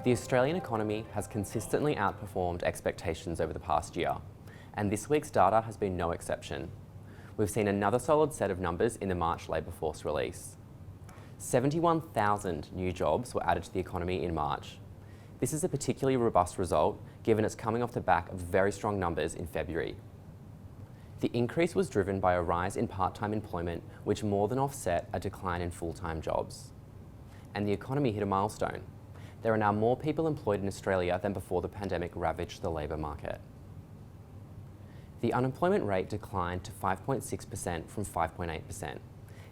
The Australian economy has consistently outperformed expectations over the past year, and this week's data has been no exception. We've seen another solid set of numbers in the March labour force release. 71,000 new jobs were added to the economy in March. This is a particularly robust result given it's coming off the back of very strong numbers in February. The increase was driven by a rise in part-time employment, which more than offset a decline in full-time jobs. And the economy hit a milestone. There are now more people employed in Australia than before the pandemic ravaged the labour market. The unemployment rate declined to 5.6% from 5.8%.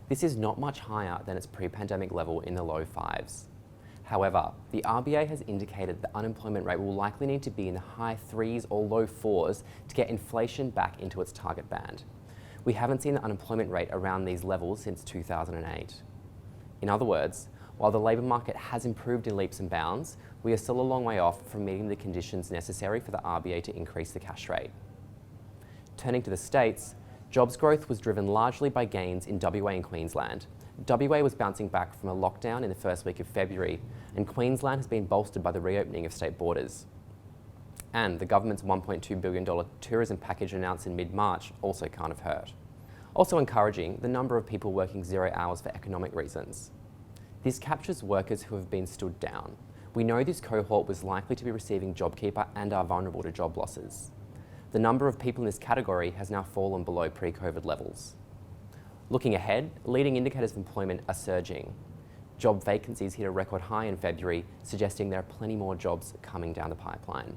This is not much higher than its pre-pandemic level in the low fives. However, the RBA has indicated the unemployment rate will likely need to be in the high threes or low fours to get inflation back into its target band. We haven't seen the unemployment rate around these levels since 2008. In other words, while the labour market has improved in leaps and bounds, we are still a long way off from meeting the conditions necessary for the RBA to increase the cash rate. Turning to the states, jobs growth was driven largely by gains in WA and Queensland. WA was bouncing back from a lockdown in the first week of February, and Queensland has been bolstered by the reopening of state borders. And the government's $1.2 billion tourism package announced in mid-March also can't have hurt. Also encouraging, the number of people working 0 hours for economic reasons. This captures workers who have been stood down. We know this cohort was likely to be receiving JobKeeper and are vulnerable to job losses. The number of people in this category has now fallen below pre-COVID levels. Looking ahead, leading indicators of employment are surging. Job vacancies hit a record high in February, suggesting there are plenty more jobs coming down the pipeline.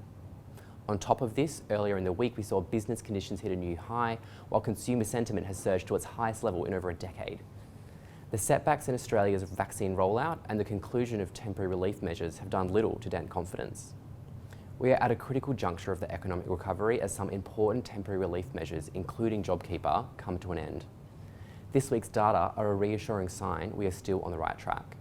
On top of this, earlier in the week we saw business conditions hit a new high, while consumer sentiment has surged to its highest level in over a decade. The setbacks in Australia's vaccine rollout and the conclusion of temporary relief measures have done little to dent confidence. We are at a critical juncture of the economic recovery as some important temporary relief measures, including JobKeeper, come to an end. This week's data are a reassuring sign we are still on the right track.